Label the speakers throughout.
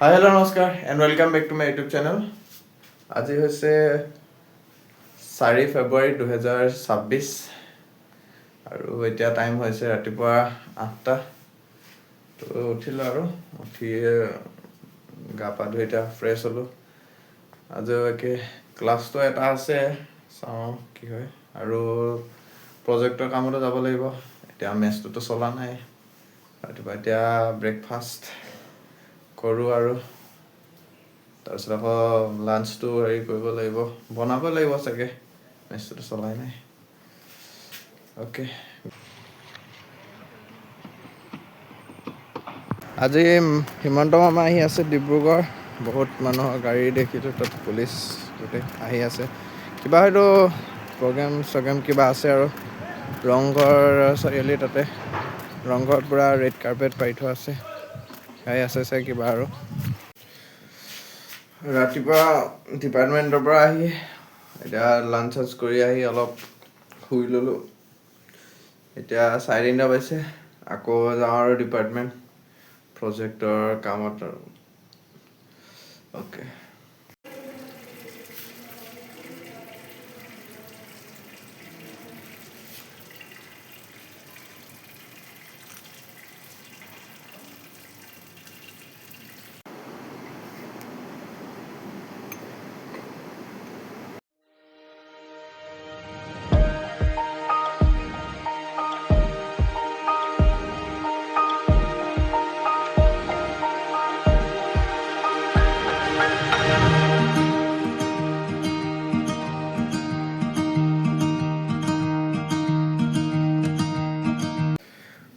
Speaker 1: হাই hello' নমস্কাৰ and welcome back to my YouTube channel. আজি হৈছে 4 ফেব্ৰুৱাৰী 2026 আৰু এতিয়া টাইম হৈছে ৰাতিপুৱা 8টা। তো উঠিলোঁ আৰু উঠি গা পা ধুই এতিয়া ফ্ৰেছ হ'লোঁ। আজি একে ক্লাছটো এটা আছে, চাওঁ কি হয়। আৰু প্ৰজেক্টৰ কামতো যাব লাগিব। এতিয়া মেচটোতো চলা নাই। ৰাতিপুৱা এতিয়া ব্ৰেকফাষ্ট কৰোঁ আৰু তাৰপিছত আকৌ লাঞ্চটো কৰিব লাগিব, বনাব লাগিব চাগে, মেচটোতো চলাই নাই। অ'কে, আজি হিমন্ত মামা আহি আছে ডিব্ৰুগড়। বহুত মানুহৰ গাড়ী দেখিছোঁ, তাত পুলিচ গোটেই আহি আছে। কিবা হয়তো প্ৰগ্ৰেম কিবা আছে আৰু ৰংঘৰ চাৰিআলি তাতে ৰংঘৰত পূৰা ৰেড কাৰ্পেট পাৰি থোৱা আছে। খাই আছে কিবা আৰু ৰাতিপুৱা ডিপাৰ্টমেণ্টৰ পৰা আহি এতিয়া লাঞ্চ কৰি আহি অলপ শুই ল'লোঁ। এতিয়া 3:30 বাজিছে, আকৌ যাওঁ আৰু ডিপাৰ্টমেণ্ট প্ৰজেক্টৰ কামত আৰু অ'কে।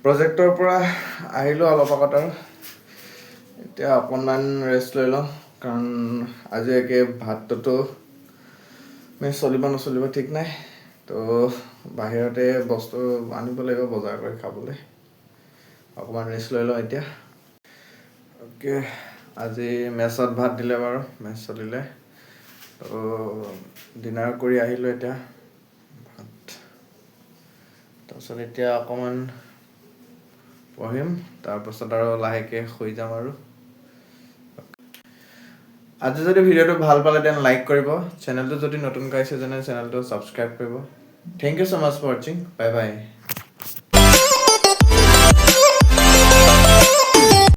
Speaker 1: প্ৰজেক্টৰ পৰা আহিলোঁ অলপ আগত আৰু এতিয়া অকণমান ৰেষ্ট লৈ লওঁ, কাৰণ আজি একে ভাতটোতো চলিব নচলিব ঠিক নাই। তো বাহিৰতে বস্তু আনিব লাগিব বজাৰ কৰি খাবলৈ। অকণমান ৰেষ্ট লৈ লওঁ এতিয়া। অ'কে, আজি মেচত ভাত দিলে বাৰু, মেচ চলিলে। তো ডিনাৰ কৰি আহিলোঁ এতিয়া ভাত। তাৰপিছত এতিয়া অকণমান পঢ়িম, তাৰপাছত আৰু লাহেকৈ শুই যাম আৰু। আজি যদি ভিডিঅ'টো ভাল পালে তেন লাইক কৰিব, চেনেলটো যদি নতুনকৈ আহিছে তেনে চেনেলটো ছাবস্ক্ৰাইব কৰিব। Thank you so' much for ৱাচিং, বাই বাই।